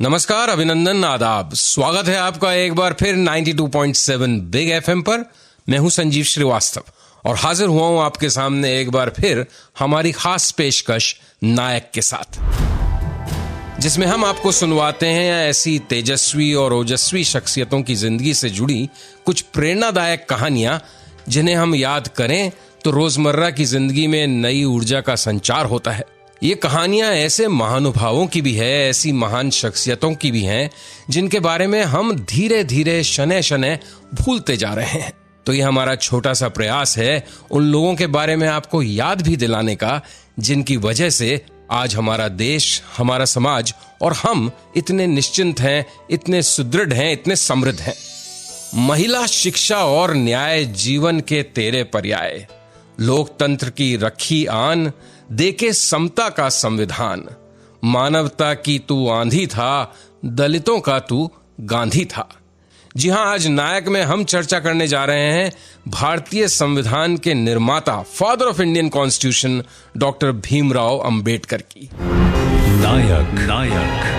नमस्कार, अभिनंदन, आदाब। स्वागत है आपका एक बार फिर 92.7 बिग एफएम पर। मैं हूं संजीव श्रीवास्तव और हाजिर हुआ हूं आपके सामने एक बार फिर हमारी खास पेशकश नायक के साथ, जिसमें हम आपको सुनवाते हैं ऐसी तेजस्वी और ओजस्वी शख्सियतों की जिंदगी से जुड़ी कुछ प्रेरणादायक कहानियां जिन्हें हम याद करें तो रोजमर्रा की जिंदगी में नई ऊर्जा का संचार होता है। ये कहानियां ऐसे महानुभावों की भी है, ऐसी महान शख्सियतों की भी हैं जिनके बारे में हम धीरे धीरे शनै शनै भूलते जा रहे हैं। तो ये हमारा छोटा सा प्रयास है उन लोगों के बारे में आपको याद भी दिलाने का जिनकी वजह से आज हमारा देश, हमारा समाज और हम इतने निश्चिंत हैं, इतने सुदृढ़ हैं, इतने समृद्ध हैं। महिला, शिक्षा और न्याय जीवन के तेरे पर्याय, लोकतंत्र की रखी आन, देके समता का संविधान, मानवता की तू आंधी था, दलितों का तू गांधी था। जी हां, आज नायक में हम चर्चा करने जा रहे हैं भारतीय संविधान के निर्माता, father of Indian constitution, doctor Bhimrao Ambedkar की। नायक नायक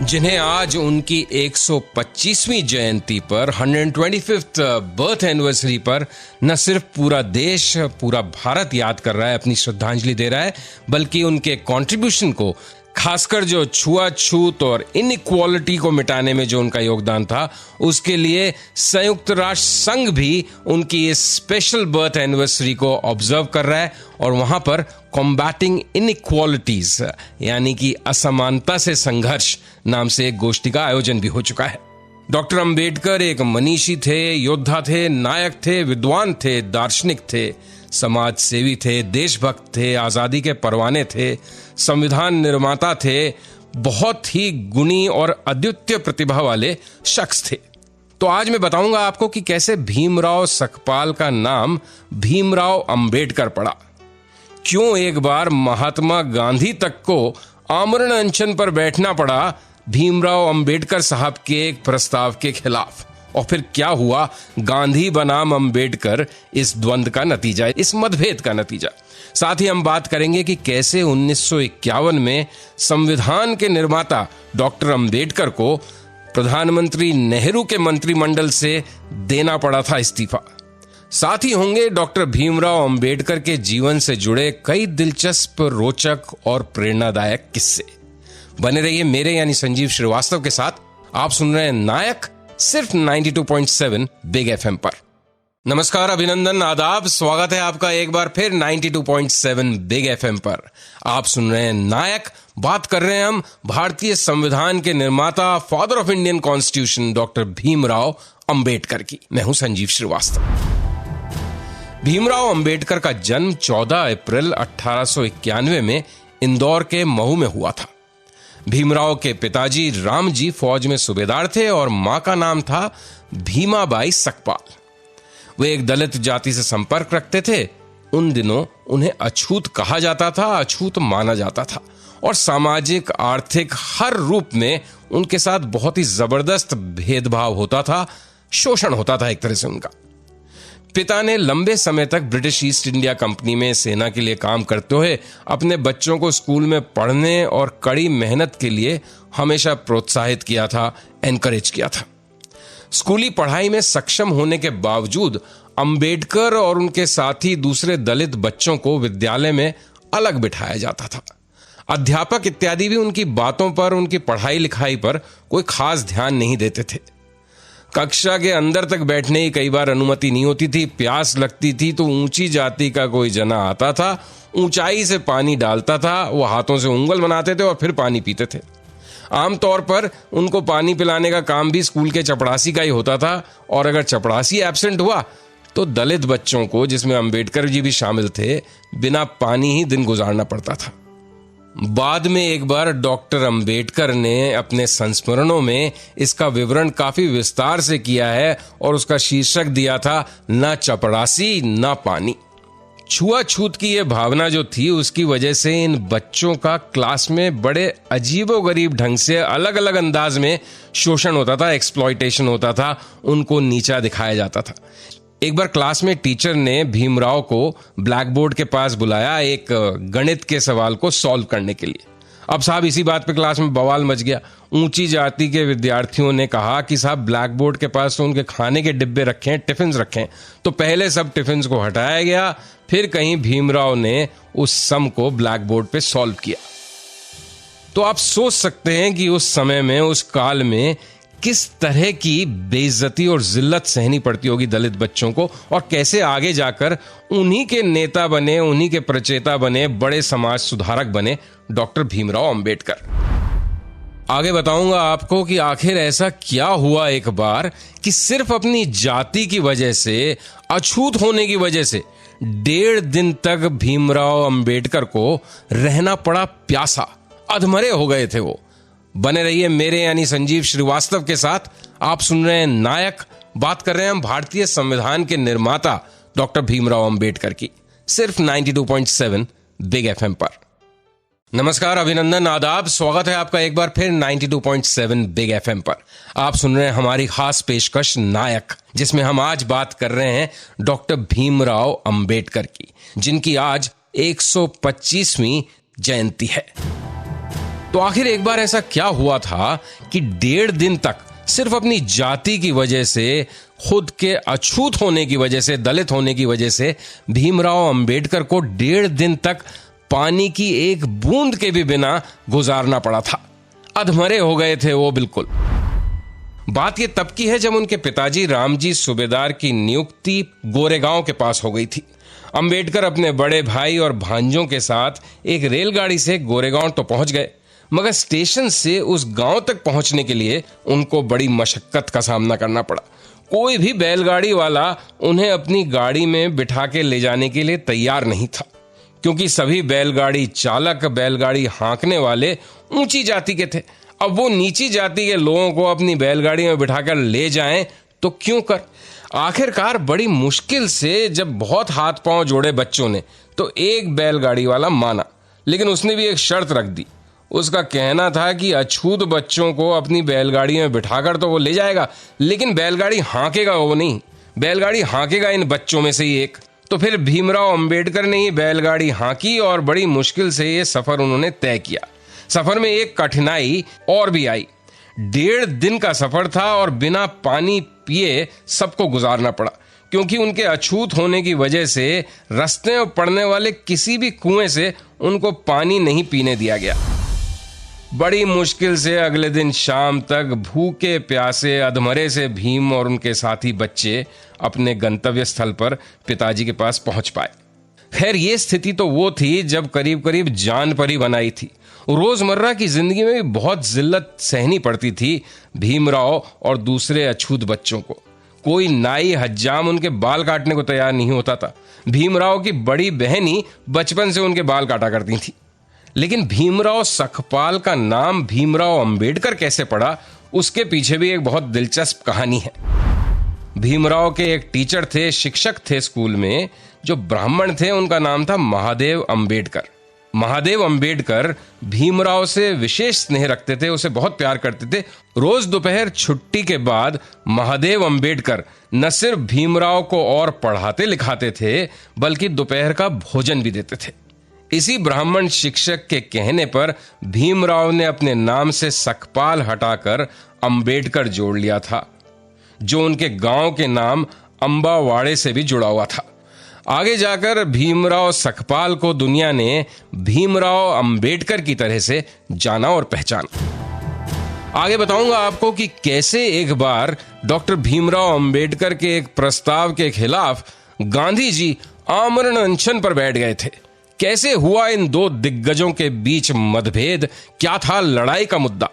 जिन्हें आज उनकी 125वीं जयंती पर, 125th बर्थ एनिवर्सरी पर न सिर्फ पूरा देश, पूरा भारत याद कर रहा है, अपनी श्रद्धांजलि दे रहा है, बल्कि उनके कंट्रीब्यूशन को, खासकर जो छुआछूत और इनइक्वालिटी को मिटाने में जो उनका योगदान था, उसके लिए संयुक्त राष्ट्र संघ भी उनकी इस स्पेशल बर्थ एनिवर्सरी को ऑब्जर्व कर रहा है और वहां पर कॉम्बैटिंग इनइक्वालिटीज यानी कि असमानता से संघर्ष नाम से एक गोष्ठी का आयोजन भी हो चुका है। डॉक्टर अंबेडकर एक मनीषी थे, योद्धा थे, नायक थे, विद्वान थे, दार्शनिक थे, समाज सेवी थे, देशभक्त थे, आजादी के परवाने थे, संविधान निर्माता थे, बहुत ही गुणी और अद्वितीय प्रतिभा वाले शख्स थे। तो आज मैं बताऊंगा आपको कि कैसे भीमराव सकपाल का नाम भीमराव अंबेडकर पड़ा, क्यों एक बार महात्मा गांधी तक को आमरण अनशन पर बैठना पड़ा भीमराव अंबेडकर साहब के एक प्रस्ताव के खिलाफ, और फिर क्या हुआ गांधी बनाम अंबेडकर इस द्वंद्व का नतीजा, इस मतभेद का नतीजा। साथ ही हम बात करेंगे कि कैसे 1951 में संविधान के निर्माता डॉक्टर अंबेडकर को प्रधानमंत्री नेहरू के मंत्रिमंडल से देना पड़ा था इस्तीफा। साथ ही होंगे डॉक्टर भीमराव अंबेडकर के जीवन से जुड़े कई दिलचस्प, रोचक और प्रेरणादायक किस्से। बने रहिए मेरे यानी संजीव श्रीवास्तव के साथ। आप सुन रहे हैं नायक, सिर्फ 92.7 बिग एफएम पर। नमस्कार, अभिनंदन, आदाब। स्वागत है आपका एक बार फिर 92.7 बिग एफएम पर। आप सुन रहे हैं नायक। बात कर रहे हैं हम भारतीय संविधान के निर्माता, father of Indian constitution, doctor Bhimrao Ambedkar की। मैं हूं संजीव श्रीवास्तव। भीमराव अंबेडकर का जन्म 14 अप्रैल 1891 में इंदौर के महू में हुआ था। भीमराव के पिताजी रामजी फौज में सूबेदार थे और मां का नाम था भीमाबाई सकपाल। वे एक दलित जाति से संपर्क रखते थे। उन दिनों उन्हें अछूत कहा जाता था, अछूत माना जाता था और सामाजिक, आर्थिक हर रूप में उनके साथ बहुत ही जबरदस्त भेदभाव होता था, शोषण होता था एक तरह से उनका। पिता ने लंबे समय तक ब्रिटिश ईस्ट इंडिया कंपनी में सेना के लिए काम करते हुए अपने बच्चों को स्कूल में पढ़ने और कड़ी मेहनत के लिए हमेशा प्रोत्साहित किया था, एनकरेज किया था। स्कूली पढ़ाई में सक्षम होने के बावजूद अंबेडकर और उनके साथी दूसरे दलित बच्चों को विद्यालय में अलग बिठाया जाता था। अध्यापक इत्यादि भी उनकी बातों पर, उनकी पढ़ाई लिखाई पर कोई खास ध्यान नहीं देते थे। कक्षा के अंदर तक बैठने की कई बार अनुमति नहीं होती थी। प्यास लगती थी तो ऊंची जाति का कोई जना आता था, ऊंचाई से पानी डालता था, वो हाथों से उंगल बनाते थे और फिर पानी पीते थे। आमतौर पर उनको पानी पिलाने का काम भी स्कूल के चपड़ासी का ही होता था और अगर चपड़ासी एब्सेंट हुआ तो दलित बच्चों को, जिसमें अंबेडकर जी भी शामिल थे, बिना पानी ही दिन गुजारना पड़ता था। बाद में एक बार डॉक्टर अंबेडकर ने अपने संस्मरणों में इसका विवरण काफी विस्तार से किया है और उसका शीर्षक दिया था, ना चपड़ासी ना पानी। छुआछूत की यह भावना जो थी, उसकी वजह से इन बच्चों का क्लास में बड़े अजीबोगरीब ढंग से, अलग अलग अंदाज में शोषण होता था, एक्सप्लॉयटेशन होता था, उनको नीचा दिखाया जाता था। एक बार क्लास में टीचर ने भीमराव को ब्लैक बोर्ड के पास बुलाया एक गणित के सवाल को सॉल्व करने के लिए। अब साहब इसी बात पे क्लास में बवाल मच गया। ऊंची जाति के विद्यार्थियों ने कहा कि साहब ब्लैक बोर्ड के पास तो उनके खाने के डिब्बे रखे हैं, टिफिन रखे हैं। तो पहले सब टिफिन को हटाया गया, फिर कहीं भीमराव ने उस सम को ब्लैक बोर्ड पे सॉल्व किया। तो आप सोच सकते हैं कि उस समय में, उस काल में किस तरह की बेइज्जती और जिल्लत सहनी पड़ती होगी दलित बच्चों को, और कैसे आगे जाकर उन्हीं के नेता बने, उन्हीं के प्रचेता बने, बड़े समाज सुधारक बने डॉक्टर भीमराव अंबेडकर। आगे बताऊंगा आपको कि आखिर ऐसा क्या हुआ एक बार कि सिर्फ अपनी जाति की वजह से, अछूत होने की वजह से 1.5 दिन तक भीमराव अंबेडकर को रहना पड़ा प्यासा। अधमरे हो गए थे वो। बने रहिए मेरे यानी संजीव श्रीवास्तव के साथ। आप सुन रहे हैं नायक। बात कर रहे हैं हम भारतीय संविधान के निर्माता डॉक्टर भीमराव अंबेडकर की, सिर्फ 92.7 बिग एफएम पर। नमस्कार, अभिनंदन, आदाब, स्वागत है आपका एक बार फिर 92.7 बिग एफएम पर। आप सुन रहे हैं हमारी खास पेशकश नायक, जिसमें हम आज बात कर रहे हैं डॉक्टर भीमराव अंबेडकर की, जिनकी आज 125वीं जयंती है। तो आखिर एक बार ऐसा क्या हुआ था कि 1.5 दिन तक सिर्फ अपनी जाति की वजह से, खुद के अछूत होने की वजह से, दलित होने की वजह से भीमराव अंबेडकर को 1.5 दिन तक पानी की एक बूंद के भी बिना गुजारना पड़ा था। अधमरे हो गए थे वो बिल्कुल। बात ये तब की है जब उनके पिताजी रामजी सूबेदार की नियुक्ति गोरेगांव के पास हो गई थी। अंबेडकर अपने बड़े भाई और भांजों के साथ एक रेलगाड़ी से गोरेगांव तो पहुंच गए, मगर स्टेशन से उस गांव तक पहुंचने के लिए उनको बड़ी मशक्कत का सामना करना पड़ा। कोई भी बैलगाड़ी वाला उन्हें अपनी गाड़ी में बिठा के ले जाने के लिए तैयार नहीं था, क्योंकि सभी बैलगाड़ी चालक, बैलगाड़ी हाँकने वाले ऊंची जाति के थे। अब वो नीची जाति के लोगों को अपनी बैलगाड़ी में बिठाकर ले जाएं तो क्यों कर। आखिरकार बड़ी मुश्किल से जब बहुत हाथ पांव जोड़े बच्चों ने, तो एक बैलगाड़ी वाला माना, लेकिन उसने भी एक शर्त रख दी। उसका कहना था कि अछूत बच्चों को अपनी बैलगाड़ी में बिठाकर तो वो ले जाएगा, लेकिन बैलगाड़ी हाँकेगा वो नहीं, बैलगाड़ी हाँकेगा इन बच्चों में से ही एक। तो फिर भीमराव अंबेडकर ने ये बैलगाड़ी हाँकी और बड़ी मुश्किल से ये सफर उन्होंने तय किया। सफर में एक कठिनाई और भी आई। 1.5 दिन का सफर था और बिना पानी पिए सबको गुजारना पड़ा, क्योंकि उनके अछूत होने की वजह से रास्ते में पड़ने वाले किसी भी कुएं से उनको पानी नहीं पीने दिया गया। बड़ी मुश्किल से अगले दिन शाम तक भूखे प्यासे अधमरे से भीम और उनके साथी बच्चे अपने गंतव्य स्थल पर पिताजी के पास पहुंच पाए। खैर, ये स्थिति तो वो थी जब करीब करीब जान पर ही बनाई थी। रोजमर्रा की जिंदगी में भी बहुत जिल्लत सहनी पड़ती थी भीमराव और दूसरे अछूत बच्चों को। कोई नाई हज्जाम उनके बाल काटने को तैयार नहीं होता था। भीमराव की बड़ी बहन ही बचपन से उनके बाल काटा करती थी। लेकिन भीमराव सखपाल का नाम भीमराव अंबेडकर कैसे पड़ा, उसके पीछे भी एक बहुत दिलचस्प कहानी है। भीमराव के एक टीचर थे, शिक्षक थे स्कूल में, जो ब्राह्मण थे। उनका नाम था महादेव अंबेडकर। महादेव अंबेडकर भीमराव से विशेष स्नेह रखते थे, उसे बहुत प्यार करते थे। रोज दोपहर छुट्टी के बाद महादेव अंबेडकर न सिर्फ भीमराव को और पढ़ाते लिखाते थे, बल्कि दोपहर का भोजन भी देते थे। इसी ब्राह्मण शिक्षक के कहने पर भीमराव ने अपने नाम से सखपाल हटाकर अंबेडकर जोड़ लिया था, जो उनके गांव के नाम अंबावाड़े से भी जुड़ा हुआ था। आगे जाकर भीमराव सखपाल को दुनिया ने भीमराव अंबेडकर की तरह से जाना और पहचाना। आगे बताऊंगा आपको कि कैसे एक बार डॉक्टर भीमराव अंबेडकर के एक प्रस्ताव के खिलाफ गांधी जी आमरण अनशन पर बैठ गए थे। कैसे हुआ इन दो दिग्गजों के बीच मतभेद, क्या था लड़ाई का मुद्दा,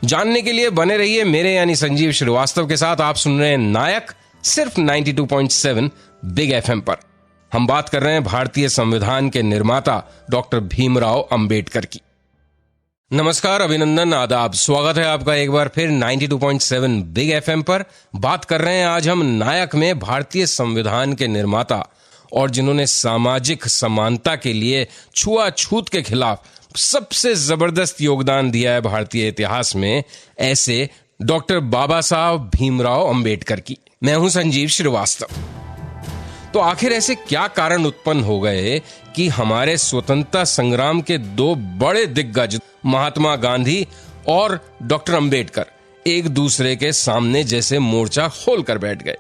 जानने के लिए बने रहिए मेरे यानी संजीव श्रीवास्तव के साथ। आप सुन रहे हैं नायक, सिर्फ 92.7 बिग एफएम पर। हम बात कर रहे हैं भारतीय संविधान के निर्माता डॉक्टर भीमराव अंबेडकर की। नमस्कार, अभिनंदन, आदाब, स्वागत है आपका एक बार फिर 92.7 बिग एफएम पर। बात कर रहे हैं आज हम नायक में भारतीय संविधान के निर्माता और जिन्होंने सामाजिक समानता के लिए, छुआछूत के खिलाफ सबसे जबरदस्त योगदान दिया है भारतीय इतिहास में, ऐसे डॉक्टर बाबा साहब भीमराव अंबेडकर की। मैं हूं संजीव श्रीवास्तव। तो आखिर ऐसे क्या कारण उत्पन्न हो गए कि हमारे स्वतंत्रता संग्राम के दो बड़े दिग्गज महात्मा गांधी और डॉक्टर अंबेडकर एक दूसरे के सामने जैसे मोर्चा खोलकर बैठ गए।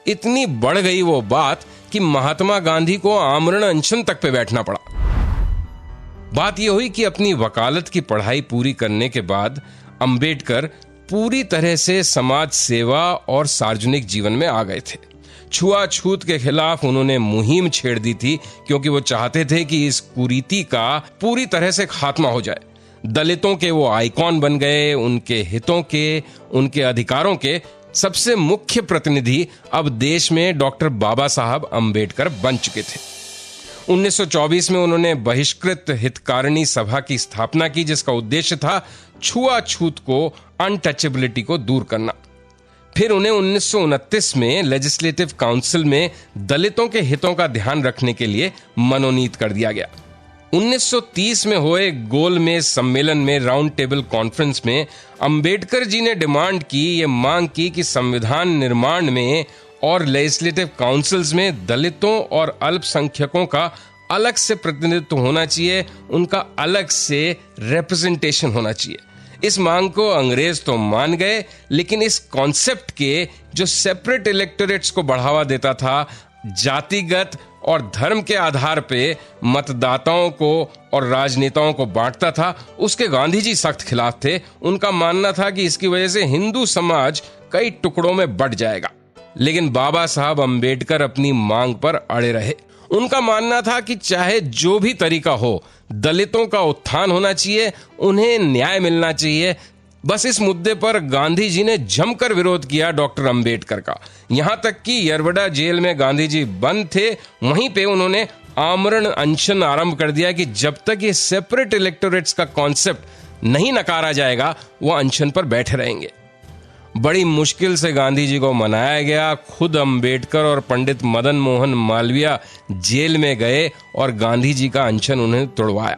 इतनी बढ़ गई वो बात कि महात्मा गांधी को आमरण अनशन तक पे बैठना पड़ा। बात यह हुई कि अपनी वकालत की पढ़ाई पूरी करने के बाद अंबेडकर पूरी तरह से समाज सेवा और सार्वजनिक जीवन में आ गए थे। छुआछूत के खिलाफ उन्होंने मुहिम छेड़ दी थी, क्योंकि वो चाहते थे कि इस कुरीति का पूरी तरह से खात्मा हो जाए। दलितों के वो आइकॉन बन गए। उनके हितों के, उनके अधिकारों के सबसे मुख्य प्रतिनिधि अब देश में डॉक्टर बाबा साहब अंबेडकर बन चुके थे। 1924 में उन्होंने बहिष्कृत हितकारिणी सभा की स्थापना की, जिसका उद्देश्य था छुआछूत को, अनटचेबिलिटी को दूर करना। फिर उन्हें 1929 में लेजिस्लेटिव काउंसिल में दलितों के हितों का ध्यान रखने के लिए मनोनीत कर दिया गया। 1930 में हुए गोलमेज सम्मेलन में, राउंड टेबल कॉन्फ्रेंस में, अंबेडकर जी ने डिमांड की, ये मांग की कि संविधान निर्माण में और लेजिस्लेटिव काउंसिल्स में दलितों और अल्पसंख्यकों का अलग से प्रतिनिधित्व होना चाहिए, उनका अलग से रिप्रेजेंटेशन होना चाहिए। इस मांग को अंग्रेज तो मान गए, लेकिन इस कॉन्सेप्ट के जो सेपरेट इलेक्टोरेट्स को बढ़ावा देता था, जातिगत और धर्म के आधार पे मतदाताओं को और राजनेताओं को बांटता था, उसके गांधी जी सख्त खिलाफ थे। उनका मानना था कि इसकी वजह से हिंदू समाज कई टुकड़ों में बंट जाएगा। लेकिन बाबा साहब अंबेडकर अपनी मांग पर अड़े रहे। उनका मानना था कि चाहे जो भी तरीका हो, दलितों का उत्थान होना चाहिए, उन्हें न्याय मिलना चाहिए। बस इस मुद्दे पर गांधी जी ने जमकर विरोध किया डॉक्टर अंबेडकर का। यहां तक कि यरवड़ा जेल में गांधी जी बंद थे, वहीं पे उन्होंने आमरण अनशन आरंभ कर दिया कि जब तक ये सेपरेट इलेक्टोरेट्स का कॉन्सेप्ट नहीं नकारा जाएगा, वो अनशन पर बैठे रहेंगे। बड़ी मुश्किल से गांधी जी को मनाया गया। खुद अंबेडकर और पंडित मदन मोहन मालवीय जेल में गए और गांधी जी का अनशन उन्हें तोड़वाया।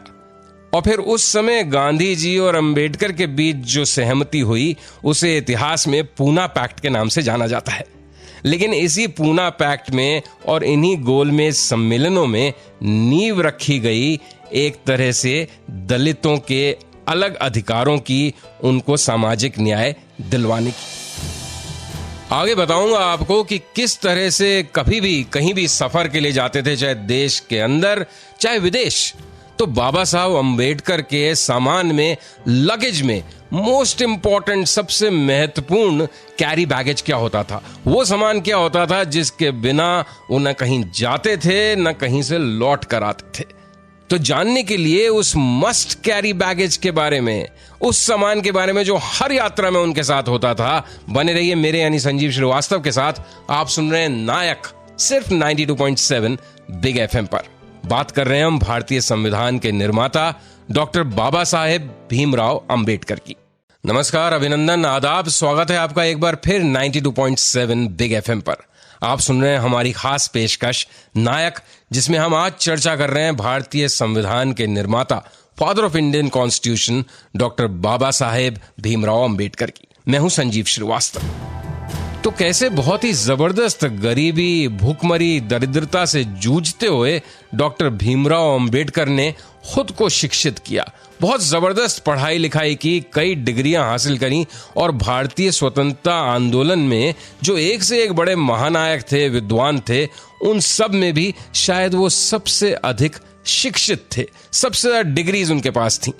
और फिर उस समय गांधी जी और अंबेडकर के बीच जो सहमति हुई, उसे इतिहास में पूना पैक्ट के नाम से जाना जाता है। लेकिन इसी पूना पैक्ट में और इन्हीं गोलमेज सम्मेलनों में नींव रखी गई एक तरह से दलितों के अलग अधिकारों की, उनको सामाजिक न्याय दिलवाने की। आगे बताऊंगा आपको कि किस तरह से कभी भी कहीं भी सफर के लिए जाते थे, चाहे देश के अंदर चाहे विदेश, तो बाबा साहब अंबेडकर के सामान में, लगेज में मोस्ट इंपॉर्टेंट, सबसे महत्वपूर्ण कैरी बैगेज क्या होता था, वो सामान क्या होता था जिसके बिना वो न कहीं जाते थे न कहीं से लौट कर आते थे। तो जानने के लिए उस मस्ट कैरी बैगेज के बारे में, उस सामान के बारे में जो हर यात्रा में उनके साथ होता था, बने रहिए मेरे यानी संजीव श्रीवास्तव के साथ। आप सुन रहे हैं नायक, सिर्फ 92.7 बिग एफएम पर। बात कर रहे हैं हम भारतीय संविधान के निर्माता डॉक्टर बाबा साहेब भीमराव अंबेडकर की। नमस्कार, अभिनंदन, आदाब, स्वागत है आपका एक बार फिर 92.7 बिग एफएम पर। आप सुन रहे हैं हमारी खास पेशकश नायक, जिसमें हम आज चर्चा कर रहे हैं भारतीय संविधान के निर्माता, father of Indian constitution, doctor Baba Saheb Bhimrao Ambedkar की। मैं हूं संजीव श्रीवास्तव। तो कैसे बहुत ही जबरदस्त गरीबी, भूखमरी, दरिद्रता से जूझते हुए डॉक्टर भीमराव अंबेडकर ने खुद को शिक्षित किया, बहुत जबरदस्त पढ़ाई लिखाई की, कई डिग्रियां हासिल करी और भारतीय स्वतंत्रता आंदोलन में जो एक से एक बड़े महानायक थे, विद्वान थे, उन सब में भी शायद वो सबसे अधिक शिक्षित थे, सबसे ज्यादा डिग्रीज उनके पास थी।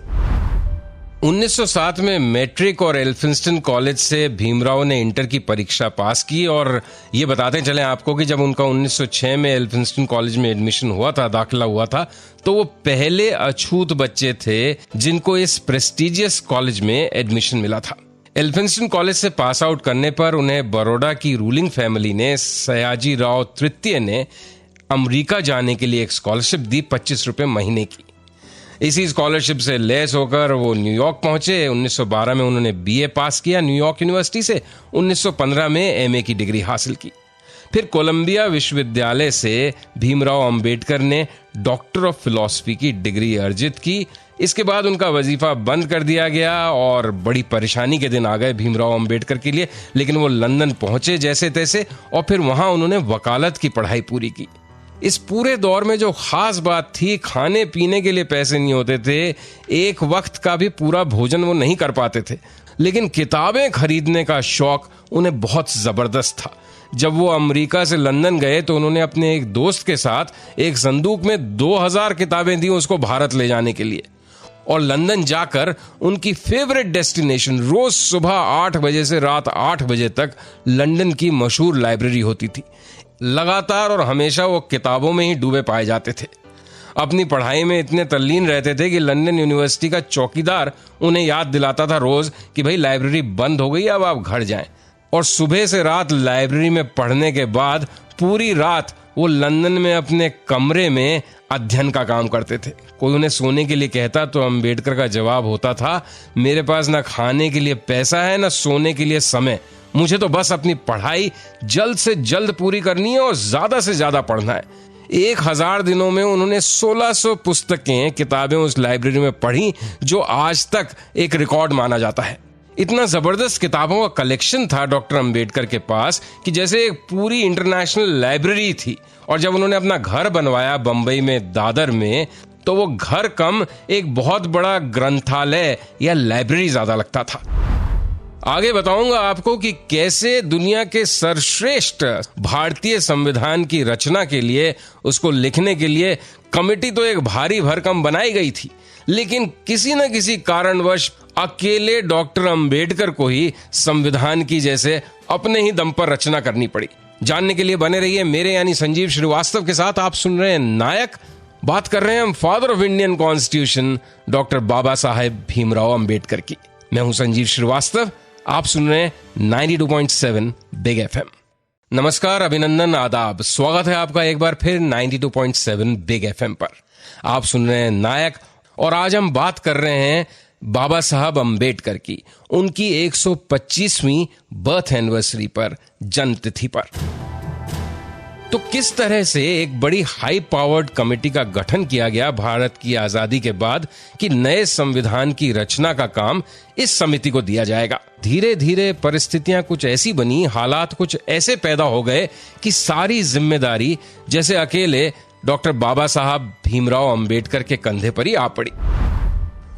1907 में मैट्रिक और एल्फिंस्टन कॉलेज से भीमराव ने इंटर की परीक्षा पास की। और ये बताते चलें आपको कि जब उनका 1906 में एल्फिंस्टन कॉलेज में एडमिशन हुआ था, दाखिला हुआ था, तो वो पहले अछूत बच्चे थे जिनको इस प्रेस्टिजियस कॉलेज में एडमिशन मिला था। एल्फिंस्टन कॉलेज से पास आउट करने पर उन्हें बड़ौदा की रूलिंग फैमिली ने, सयाजी राव तृतीय ने, अमेरिका जाने के लिए एक स्कॉलरशिप दी, 25 रुपए महीने की। इसी स्कॉलरशिप से लेस होकर वो न्यूयॉर्क पहुंचे। 1912 में उन्होंने बीए पास किया न्यूयॉर्क यूनिवर्सिटी से। 1915 में एमए की डिग्री हासिल की। फिर कोलंबिया विश्वविद्यालय से भीमराव अंबेडकर ने डॉक्टर ऑफ फिलॉसफी की डिग्री अर्जित की। इसके बाद उनका वजीफा बंद कर दिया गया और बड़ी परेशानी के दिन आ गए भीमराव अंबेडकर के लिए। लेकिन वो लंदन पहुंचे जैसे तैसे और फिर वहां उन्होंने वकालत की पढ़ाई पूरी की। इस पूरे दौर में जो खास बात थी, खाने पीने के लिए पैसे नहीं होते थे, एक वक्त का भी पूरा भोजन वो नहीं कर पाते थे, लेकिन किताबें खरीदने का शौक उन्हें बहुत जबरदस्त था। जब वो अमेरिका से लंदन गए तो उन्होंने अपने एक दोस्त के साथ एक संदूक में 2000 किताबें दी उसको भारत ले जाने के लिए। और लंदन जाकर उनकी फेवरेट डेस्टिनेशन रोज सुबह 8 बजे से रात 8 बजे तक लंदन की मशहूर लाइब्रेरी होती थी। लगातार और हमेशा वो किताबों में ही डूबे पाए जाते थे। अपनी पढ़ाई में इतने तल्लीन रहते थे कि लंदन यूनिवर्सिटी का चौकीदार उन्हें याद दिलाता था रोज कि भाई लाइब्रेरी बंद हो गई, अब आप घर जाएं। और सुबह से रात लाइब्रेरी में पढ़ने के बाद पूरी रात वो लंदन में अपने कमरे में अध्ययन का काम करते थे। कोई उन्हें सोने के लिए कहता तो अम्बेडकर का जवाब होता था, मेरे पास ना खाने के लिए पैसा है ना सोने के लिए समय, मुझे तो बस अपनी पढ़ाई जल्द से जल्द पूरी करनी है और ज्यादा से ज्यादा पढ़ना है। 1000 दिनों में उन्होंने 1600 पुस्तकें किताबें उस लाइब्रेरी में पढ़ी, जो आज तक एक रिकॉर्ड माना जाता है। इतना जबरदस्त किताबों का कलेक्शन था डॉक्टर अंबेडकर के पास कि जैसे एक पूरी इंटरनेशनल लाइब्रेरी थी। और जब उन्होंने अपना घर बनवाया बंबई में दादर में, तो वो घर कम एक बहुत बड़ा ग्रंथालय या लाइब्रेरी ज्यादा लगता था। आगे बताऊंगा आपको कि कैसे दुनिया के सर्वश्रेष्ठ भारतीय संविधान की रचना के लिए, उसको लिखने के लिए कमेटी तो एक भारी भरकम बनाई गई थी, लेकिन किसी न किसी कारणवश अकेले डॉक्टर अंबेडकर को ही संविधान की जैसे अपने ही दम पर रचना करनी पड़ी। जानने के लिए बने रहिए मेरे यानी संजीव श्रीवास्तव के साथ। आप सुन रहे हैं नायक। बात कर रहे हैं हम father of Indian constitution doctor Baba Saheb Bhimrao Ambedkar की। मैं हूं संजीव श्रीवास्तव, आप सुन रहे हैं 92.7 बिग एफएम। नमस्कार, अभिनंदन, आदाब, स्वागत है आपका एक बार फिर 92.7 बिग एफएम पर। आप सुन रहे हैं नायक और आज हम बात कर रहे हैं बाबा साहब अंबेडकर की, उनकी 125वीं बर्थ एनिवर्सरी पर, जन्म तिथि पर। तो किस तरह से एक बड़ी हाई पावर्ड कमेटी का गठन किया गया भारत की आजादी के बाद कि नए संविधान की रचना का काम इस समिति को दिया जाएगा। धीरे धीरे परिस्थितियां कुछ ऐसी बनी, हालात कुछ ऐसे पैदा हो गए कि सारी जिम्मेदारी जैसे अकेले डॉक्टर बाबा साहब भीमराव अंबेडकर के कंधे पर ही आ पड़ी।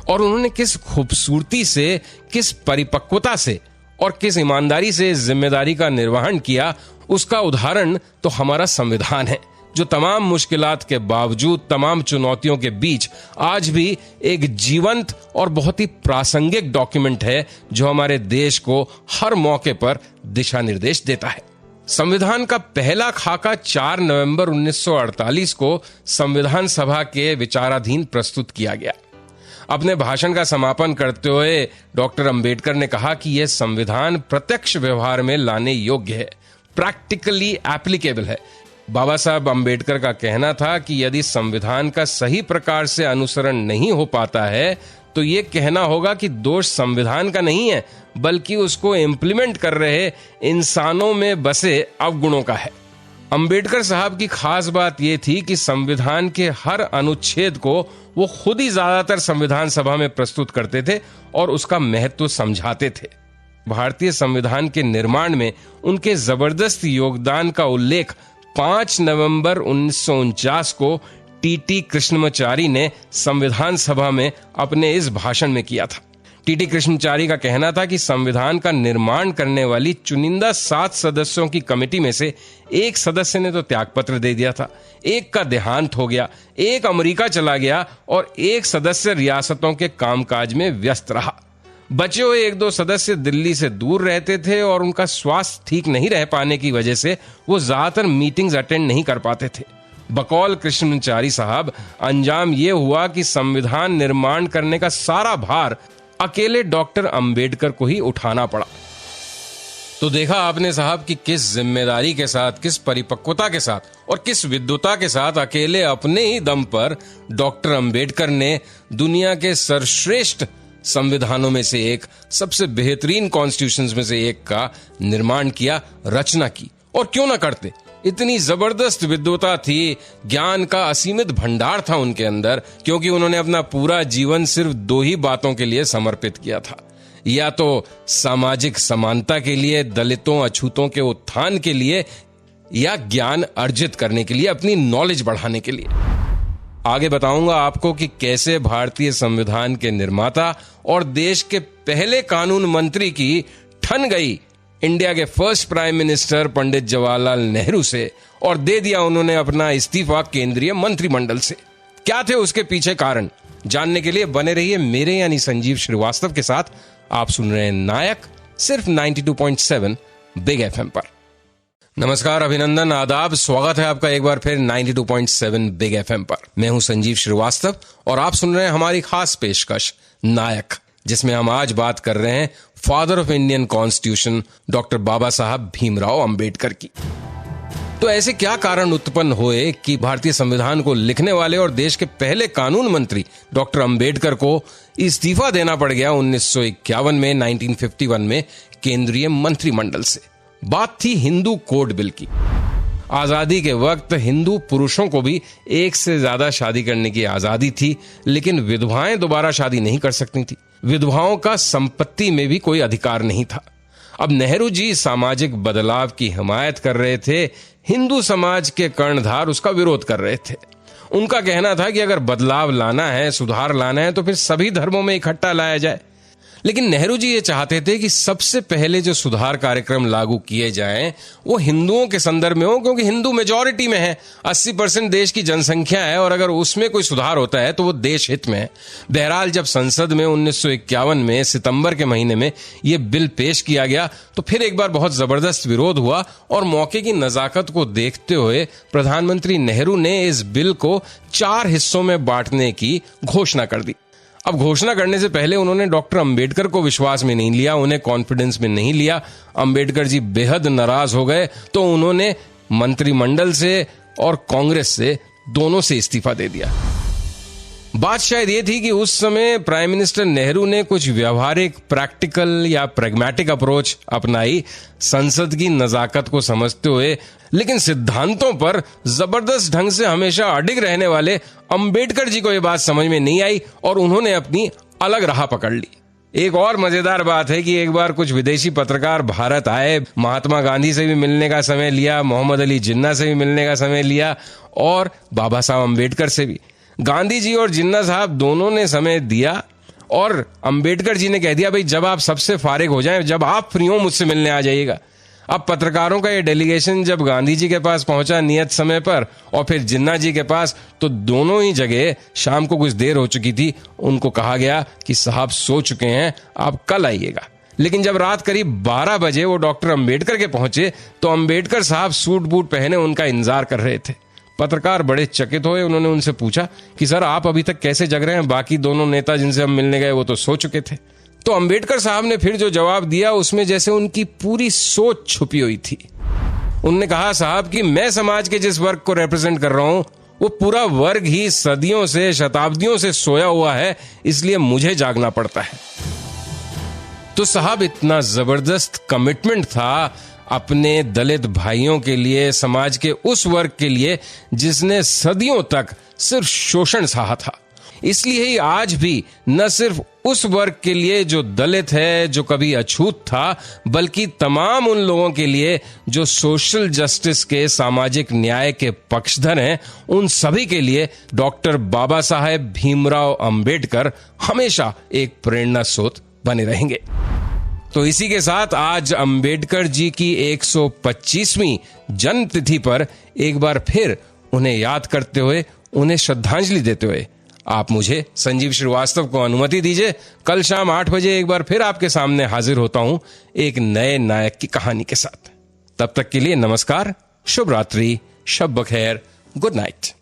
और उन्होंने किस खूबसूरती से, किस परिपक्वता से और किस ईमानदारी से इस जिम्मेदारी का निर्वहन किया, उसका उदाहरण तो हमारा संविधान है, जो तमाम मुश्किलात के बावजूद, तमाम चुनौतियों के बीच आज भी एक जीवंत और बहुत ही प्रासंगिक डॉक्यूमेंट है, जो हमारे देश को हर मौके पर दिशा निर्देश देता है। संविधान का पहला खाका 4 नवंबर 1948 को संविधान सभा के विचाराधीन प्रस्तुत किया गया। अपने भाषण का समापन करते हुए डॉक्टर अंबेडकर ने कहा कि यह संविधान प्रत्यक्ष व्यवहार में लाने योग्य है, प्रैक्टिकली एप्लीकेबल है। बाबा साहब अंबेडकर का कहना था कि यदि संविधान का सही प्रकार से अनुसरण नहीं हो पाता है तो ये कहना होगा कि दोष संविधान का नहीं है, बल्कि उसको इम्प्लीमेंट कर रहे इंसानों में बसे अवगुणों का है। अंबेडकर साहब की खास बात यह थी कि संविधान के हर अनुच्छेद को वो खुद ही ज्यादातर संविधान सभा में प्रस्तुत करते थे और उसका महत्व समझाते थे। भारतीय संविधान के निर्माण में उनके जबरदस्त योगदान का उल्लेख 5 नवंबर 1949 को टीटी कृष्णमाचारी ने संविधान सभा में अपने इस भाषण में किया था। टीटी कृष्णमाचारी का कहना था कि संविधान का निर्माण करने वाली चुनिंदा 7 सदस्यों की कमेटी में से एक सदस्य ने तो त्यागपत्र दे दिया था, एक का देहांत हो गया, एक अमेरिका चला गया और एक सदस्य रियासतों के कामकाज में व्यस्त रहा। बचे हुए 1-2 सदस्य दिल्ली से दूर रहते थे और उनका स्वास्थ्य ठीक नहीं रह पाने की वजह से वो ज्यादातर मीटिंग्स अटेंड नहीं कर पाते थे। बकौल कृष्णमाचारी साहब, अंजाम ये हुआ कि संविधान निर्माण करने का सारा भार अकेले डॉक्टर अंबेडकर को ही उठाना पड़ा। तो देखा आपने साहब कि किस जिम्मेदारी के साथ, किस परिपक्वता के साथ और किस विद्वता के साथ अकेले अपने ही दम पर डॉक्टर अंबेडकर ने दुनिया के सर्वश्रेष्ठ संविधानों में से एक, सबसे बेहतरीन कॉन्स्टिट्यूशंस में से एक का निर्माण किया, रचना की। और क्यों ना करते, इतनी जबरदस्त विद्वता थी, ज्ञान का असीमित भंडार था उनके अंदर, क्योंकि उन्होंने अपना पूरा जीवन सिर्फ 2 ही बातों के लिए समर्पित किया था, या तो सामाजिक समानता के लिए, दलितों अछूतों के उत्थान के लिए, या ज्ञान अर्जित करने के लिए, अपनी नॉलेज बढ़ाने के लिए। आगे बताऊंगा आपको कि कैसे भारतीय संविधान के निर्माता और देश के पहले कानून मंत्री की ठन गई इंडिया के first prime minister Pandit Jawaharlal Nehru से और दे दिया उन्होंने अपना इस्तीफा केंद्रीय मंत्रिमंडल से। क्या थे उसके पीछे कारण, जानने के लिए बने रहिए मेरे यानी संजीव श्रीवास्तव के साथ। आप सुन रहे हैं नायक, सिर्फ 92.7 बिग एफएम पर। नमस्कार, अभिनंदन, आदाब, स्वागत है आपका एक बार फिर 92.7 बिग एफएम पर। मैं हूं संजीव श्रीवास्तव और आप सुन रहे हैं हमारी खास पेशकश नायक, जिसमें हम आज बात कर रहे हैं father of Indian constitution doctor Baba Sahab Bhimrao Ambedkar की। तो ऐसे क्या कारण उत्पन्न हुए कि भारतीय संविधान को लिखने वाले और देश के पहले कानून मंत्री डॉक्टर अंबेडकर को इस्तीफा देना पड़ गया 1951 में, 1951 में केंद्रीय मंत्रिमंडल से। बात थी हिंदू कोड बिल की। आजादी के वक्त हिंदू पुरुषों को भी एक से ज्यादा शादी करने की आजादी थी, लेकिन विधवाएं दोबारा शादी नहीं कर सकती थी। विधवाओं का संपत्ति में भी कोई अधिकार नहीं था। अब नेहरू जी सामाजिक बदलाव की हिमायत कर रहे थे, हिंदू समाज के कर्णधार उसका विरोध कर रहे थे। उनका कहना था कि अगर बदलाव लाना है, सुधार लाना है, तो फिर सभी धर्मों में इकट्ठा लाया जाए। लेकिन नेहरू जी ये चाहते थे कि सबसे पहले जो सुधार कार्यक्रम लागू किए जाएं वो हिंदुओं के संदर्भ में हो, क्योंकि हिंदू मेजॉरिटी में है, 80% देश की जनसंख्या है, और अगर उसमें कोई सुधार होता है तो वो देश हित में है। बहरहाल जब संसद में 1951 में सितंबर के महीने में ये बिल पेश किया गया तो फिर एक बार बहुत जबरदस्त विरोध हुआ और मौके की नजाकत को देखते हुए प्रधानमंत्री नेहरू ने इस बिल को 4 हिस्सों में बांटने की घोषणा कर दी। अब घोषणा करने से पहले उन्होंने डॉक्टर अंबेडकर को विश्वास में नहीं लिया, उन्हें कॉन्फिडेंस में नहीं लिया। अंबेडकर जी बेहद नाराज हो गए तो उन्होंने मंत्रिमंडल से और कांग्रेस से दोनों से इस्तीफा दे दिया। बात शायद ये थी कि उस समय प्राइम मिनिस्टर नेहरू ने कुछ व्यवहारिक, प्रैक्टिकल या प्रैग्मेटिक अप्रोच अपनाई, संसद की नजाकत को समझते हुए, लेकिन सिद्धांतों पर जबरदस्त ढंग से हमेशा अडिग रहने वाले अंबेडकर जी को यह बात समझ में नहीं आई और उन्होंने अपनी अलग राह पकड़ ली। एक और मजेदार बात है कि एक बार कुछ विदेशी पत्रकार भारत आए, महात्मा गांधी से भी मिलने का समय लिया, मोहम्मद अली जिन्ना से भी मिलने का समय लिया और बाबा साहब अंबेडकर से भी। गांधी जी और जिन्ना साहब दोनों ने समय दिया और अंबेडकर जी ने कह दिया, भाई जब आप सबसे फारिग हो जाएं, जब आप फ्री हो मुझसे मिलने आ जाइएगा। अब पत्रकारों का ये डेलीगेशन जब गांधी जी के पास पहुंचा नियत समय पर और फिर जिन्ना जी के पास, तो दोनों ही जगह शाम को कुछ देर हो चुकी थी। उनको कहा गया कि साहब सो चुके हैं, आप कल आइएगा। लेकिन जब रात करीब 12 बजे वो डॉक्टर अंबेडकर के पहुंचे तो अंबेडकर साहब सूट बूट पहने उनका इंतजार कर रहे थे। पत्रकार बड़े चकित हुए, उन्होंने उनसे पूछा कि सर आप अभी तक कैसे जग रहे हैं, बाकी दोनों नेता जिनसे हम मिलने गए वो तो सो चुके थे। तो अंबेडकर साहब ने फिर जो जवाब दिया उसमें जैसे उनकी पूरी सोच छुपी हुई थी। उन्होंने कहा, साहब कि मैं समाज के जिस वर्ग को रिप्रेजेंट कर रहा हूं वो पूरा वर्ग ही सदियों से, शताब्दियों से सोया हुआ है, इसलिए मुझे जागना पड़ता है। तो साहब इतना जबरदस्त कमिटमेंट था अपने दलित भाइयों के लिए, समाज के उस वर्ग के लिए जिसने सदियों तक सिर्फ शोषण सहा था। इसलिए ही आज भी न सिर्फ उस वर्ग के लिए जो दलित है, जो कभी अछूत था, बल्कि तमाम उन लोगों के लिए जो सोशल जस्टिस के, सामाजिक न्याय के पक्षधर हैं, उन सभी के लिए डॉक्टर बाबा साहेब भीमराव अंबेडकर हमेशा एक प्रेरणा स्रोत बने रहेंगे। तो इसी के साथ आज अंबेडकर जी की 125वीं जन्म तिथि पर एक बार फिर उन्हें याद करते हुए, उन्हें श्रद्धांजलि देते हुए आप मुझे संजीव श्रीवास्तव को अनुमति दीजिए। कल शाम 8 बजे एक बार फिर आपके सामने हाजिर होता हूं एक नए नायक की कहानी के साथ। तब तक के लिए नमस्कार, शुभ रात्रि, शब बखैर, गुड नाइट।